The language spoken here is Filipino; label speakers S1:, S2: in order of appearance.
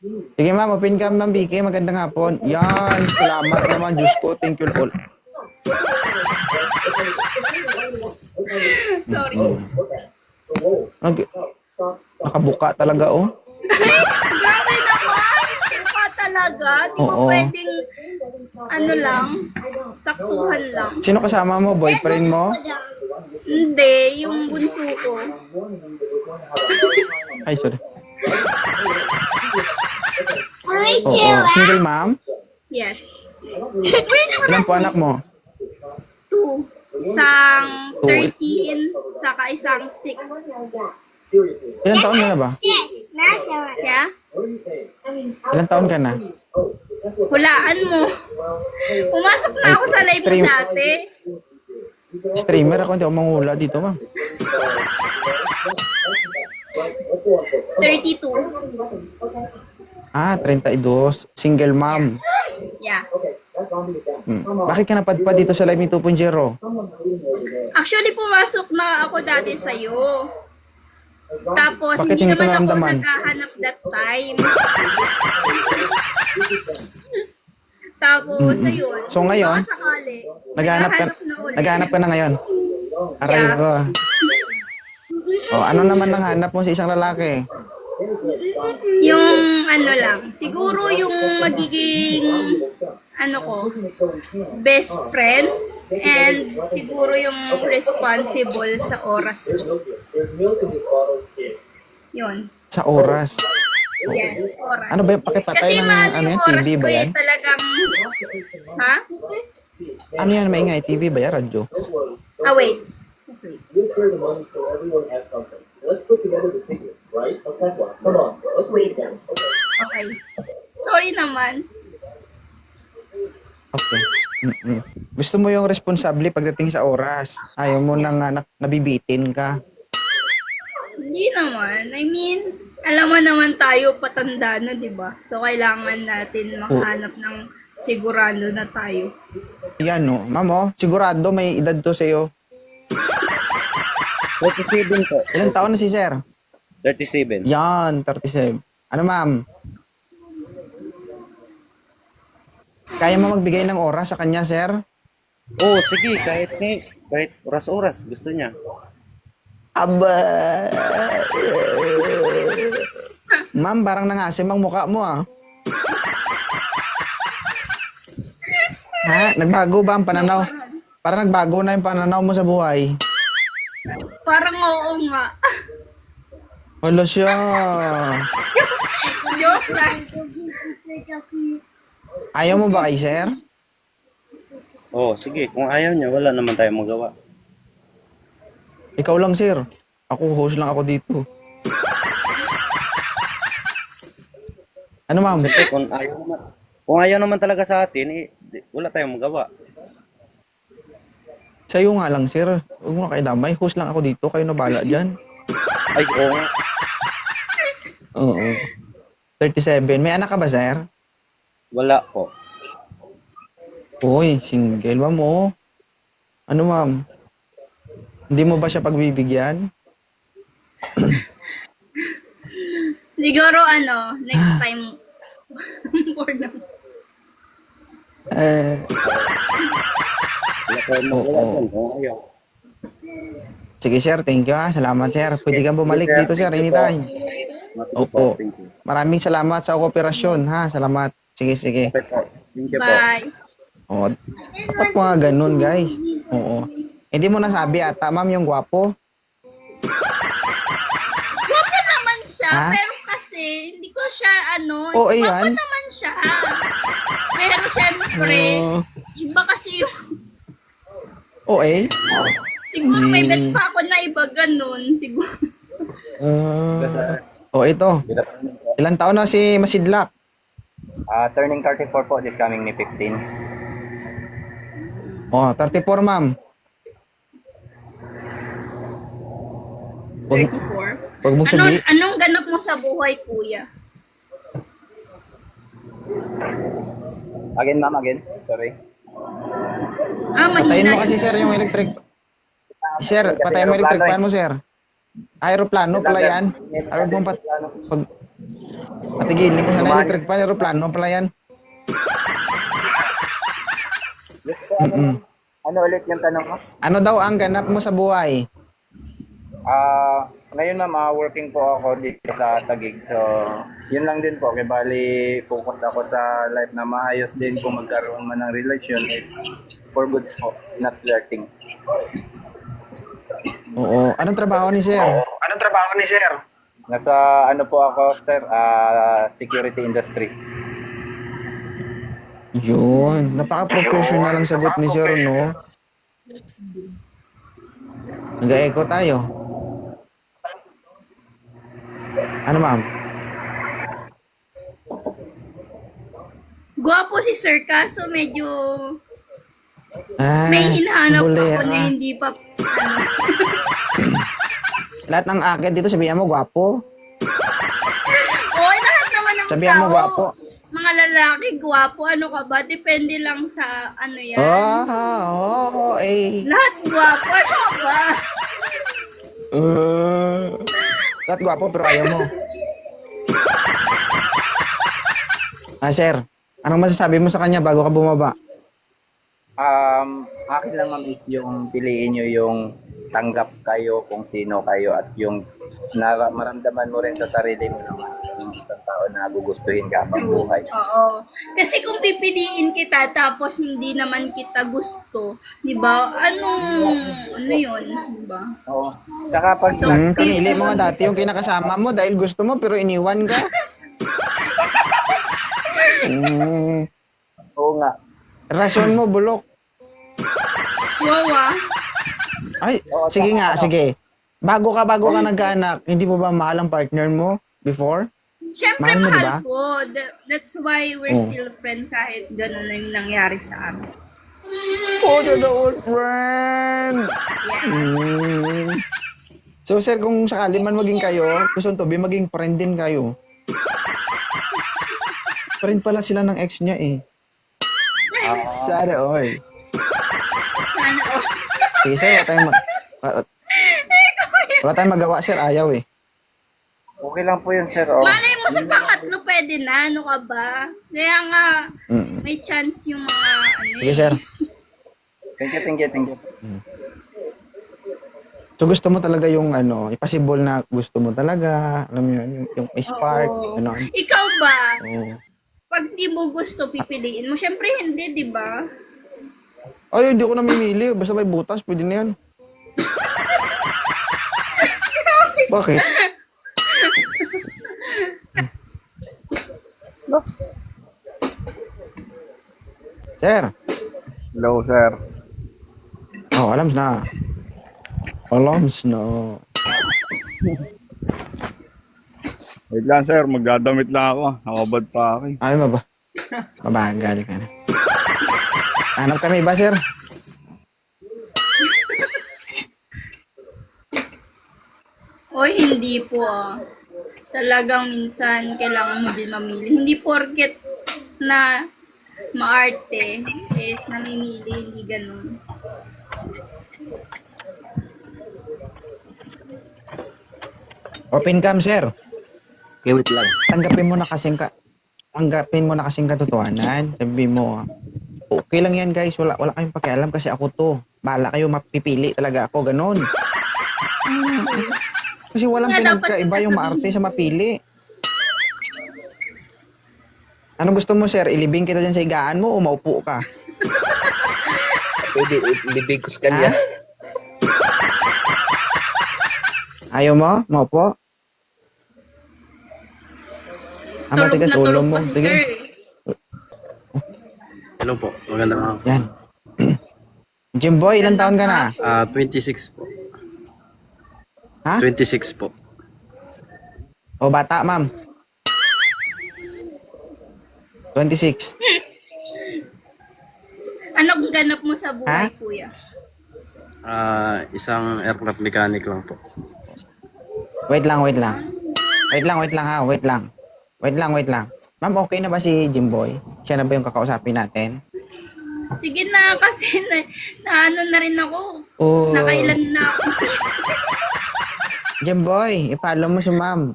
S1: Sige ma'am, open cam ma'am Vicky. Magandang hapon. Yan, salamat naman. Diyos ko, thank you all.
S2: Sorry.
S1: Nag nakabuka talaga oh.
S2: Grabe naman! Mukha talaga. Di ba
S1: Oo.
S2: pwedeng, ano lang, saktuhan lang.
S1: Sino kasama mo? Boyfriend mo?
S2: Hindi, yung bunso ko.
S1: Ay, sorry. Oo. Single ma'am?
S2: Yes.
S1: Ilan po anak mo?
S2: 2. Isang 13, saka isang 6.
S1: Ilan taon ka na ba?
S2: Yeah?
S1: Ilan taon ka na?
S2: Hulaan mo. Pumasok na ako sa live mo dati.
S1: Streamer ako, hindi ako manghula dito ma'am.
S2: 32.
S1: Ah, 32. Single mom.
S2: Yeah.
S1: Bakit ka napadpad dito sa live ni 2.0?
S2: Actually, pumasok na ako dati sa'yo. Tapos,
S1: Bakit
S2: hindi
S1: hindi ko
S2: naman ako
S1: naramdaman?
S2: naghahanap that time. Tapos, ayun.
S1: So, ngayon,
S2: baka sakali,
S1: Naghahanap ka,
S2: na ulit.
S1: naghahanap ka na ngayon? Aray
S2: Yeah.
S1: ko. Oh, ano naman ang hanap mo sa isang lalaki?
S2: Yung ano lang, siguro yung magiging ano ko, best friend and siguro yung responsible sa oras ko. Yun.
S1: Sa oras.
S2: Yes, oras.
S1: Ano ba yung pakipatay
S2: Kasi
S1: ng
S2: mahal
S1: ano
S2: yung
S1: yan?
S2: oras
S1: TV
S2: ko
S1: ba
S2: eh,
S1: yan?
S2: talagang, ha?
S1: Ano yan? Maingay? TV ba yan? Radyo?
S2: Ah, wait. Let's wait.
S3: You share the money so everyone has something. Let's put together the figure, right? Okay, come on, let's wait then. Okay.
S2: Okay. Sorry naman.
S1: Okay. Gusto mo yung responsable pagdating sa oras. Ayaw mo nang nabibitin ka.
S2: Hindi naman. I mean, alam mo naman tayo patanda na, di ba? So, kailangan natin makahanap ng sigurado na tayo.
S1: Yan no. Ma'am oh, sigurado may edad to sa'yo.
S4: 37 po.
S1: Ilang taon na si sir?
S4: 37.
S1: Yan, 37. Ano ma'am? Kaya mo magbigay ng oras sa kanya, sir?
S4: Oh, sige, kahit oras-oras gusto niya.
S1: Aba. Ma'am, parang nangasim ang mukha mo ah. Ha? Nagbago ba ang pananaw? Parang nagbago na yung pananaw mo sa buhay.
S2: Parang oo nga.
S1: Wala siya.
S2: Joke lang.
S1: Ayaw mo ba kay sir?
S4: Oh, sige, kung ayaw niya, wala naman tayong magawa.
S1: Ikaw lang, sir. Ako, host lang ako dito. Ano, ma'am?
S4: Kasi kung ayaw naman talaga sa atin, wala tayong magawa.
S1: Sa'yo nga lang, sir. Huwag mo na kayo damay. Host lang ako dito. Kayo na bala dyan.
S4: Ay, oo nga.
S1: Oo. 37. May anak ka ba, sir?
S4: Wala po.
S1: Uy, single, ma'am, oh. Ano, ma'am? Hindi mo ba siya pagbibigyan?
S2: Siguro next time. For now.
S4: Wala tayong magawa dyan, kung ayaw.
S1: Sige, sir. Thank you, ha. Salamat, sir. Pwede kang bumalik dito, sir. Anytime. Opo.
S4: Thank you.
S1: Maraming salamat sa kooperasyon, ha. Salamat. Sige, sige.
S4: Okay po. Thank you po.
S2: Bye.
S1: Oo. Dapat mga ganun, guys. Oo. Hindi mo nasabi ata, ma'am, yung gwapo.
S2: Guwapo naman siya,
S1: Ha?
S2: pero kasi hindi ko siya
S1: Oo,
S2: guwapo
S1: ayan.
S2: naman siya. Pero syempre, iba kasi yung,
S1: Oo, eh.
S2: siguro may bet pa ako na iba ganun, siguro.
S1: Ito. Ilang taon na si Masidlak?
S5: Turning 34 po this coming May 15.
S1: 34, ma'am.
S2: 34.
S1: Pag mo sabi,
S2: Anong ganap mo sa buhay, kuya?
S5: Again, ma'am, again. Sorry.
S1: patayin
S2: Mahina
S1: mo kasi, sir, yung electric. Sir, patayin mo electric fan mo, sir. Aeroplano pala yan. Pag Patigilin ko sana electric pan, aeroplano pala yan.
S5: Ano ulit yung tanong mo?
S1: Ano daw ang ganap mo sa buhay?
S5: Ngayon ma'am, working po ako dito sa Taguig. So, yun lang din po. Kaya bali, focus ako sa life na maayos din kung magkaroon man ng relasyon is for goods po, not flirting.
S1: Oo. Anong trabaho ni sir?
S5: Nasa ano po ako, sir, security industry.
S1: Yun. Napaka-professional ang sagot ni sir, no? Nag-echo tayo. Ano, ma'am?
S2: Gwapo si Sir, kaso medyo
S1: Ah,
S2: may hinahanap ako
S1: bolera.
S2: na hindi pa, ano.
S1: Lahat ng akit dito, sabihan mo, gwapo.
S2: Oy, lahat naman ng
S1: Sabihan mo,
S2: tao,
S1: gwapo.
S2: mga lalaki, gwapo, ano ka ba? Depende lang sa, ano yan.
S1: Oo, eh.
S2: Lahat gwapo, ano ka ba?
S1: Lahat gwapo, pero ayaw mo. Sir, anong masasabi mo sa kanya bago ka bumaba?
S5: Akin lang ma'am is yung piliin nyo yung tanggap kayo kung sino kayo at yung maramdaman mo rin sa sarili mo naman yung isang tao na gugustuhin ka pang buhay.
S2: Oo. Kasi kung pipiliin kita tapos hindi naman kita gusto, di ba? Ano yun? Di ba?
S5: Oo. Saka pag
S1: Pinili mo nga dati yung kinakasama mo dahil gusto mo pero iniwan ka.
S5: oo nga.
S1: Rason mo, bulok.
S2: Wow, ah.
S1: Ay, sige nga, sige. Bago ka nagkaanak, hindi mo ba mahal ang partner mo before?
S2: Siyempre,
S1: Mahal mo,
S2: mahal
S1: diba?
S2: ko. That's why we're
S1: Oh.
S2: still friends kahit gano'n na yung nangyari sa amin.
S1: Oh, you're the old friend!
S2: Yeah.
S1: So, sir, kung sakali man maging kayo, gusto to be maging friend din kayo. Friend pala sila ng ex niya eh. Sana all.
S2: Sana, oh.
S1: Sige, sir, wala tayong magawa, sir. Ayaw eh.
S5: Okay lang po yun, sir. Oh.
S2: Malay mo sa pangatlo, pwede na. Ano ka ba? Kaya nga, may chance yung mga, ano
S1: Sige, sir.
S5: Thank you.
S1: So, gusto mo talaga yung ano, impossible na gusto mo talaga. Alam mo yun, yung may spark.
S2: Oo.
S1: Ano.
S2: Ikaw ba?
S1: Oo.
S2: Pag di mo gusto, pipiliin mo. Siyempre, hindi, di ba?
S1: Ay, hindi ko namimili. Basta may butas, pwede na yan. Bakit? Sir.
S6: Hello, sir.
S1: Oh, alams na. Alams na.
S6: Wait lang, sir. Magdadamit lang ako. Nakabad pa ako eh.
S1: Ay, mabagal ka na. Hanap kami ba, sir?
S2: Oy, hindi po ah. Talagang minsan kailangan mo din mamili. Hindi porket na maarte is namimili, hindi ganun.
S1: Open cam, sir.
S4: Okay, wait lang.
S1: Tanggapin mo na kasing katotohanan. Sabi mo, okay lang yan, guys. Wala kayong pakialam kasi ako to. Bahala kayo, mapipili talaga ako. Ganon. Kasi walang
S2: Nga, dapat
S1: pinagkaiba yung
S2: sasabihin.
S1: maarte sa mapili. Ano gusto mo, sir? Ilibing kita dyan sa higaan mo o maupo ka?
S4: Pwede, ilibig ko sa kanya.
S1: Ayaw mo? Maupo? Ang
S2: Tulog
S1: matigas
S2: na
S1: ulo
S2: tulog
S1: mo.
S2: pa si
S1: Sige.
S2: sir eh.
S7: Hello po, magandang araw.
S1: Yan. Jimboy, ilang taon ka na?
S7: 26 po.
S1: Ha?
S7: 26 po.
S1: O bata, ma'am? 26.
S2: Anong ganap mo sa buhay,
S1: Ha?
S2: kuya?
S7: Isang aircraft mechanic lang po.
S1: Wait lang ha. Wait lang. Ma'am, okay na ba si Jimboy? Siya na ba yung kakausapin natin?
S2: Sige na, kasi na ano na rin ako.
S1: Oh.
S2: Nakailan na ako.
S1: Jimboy, i-follow mo si ma'am.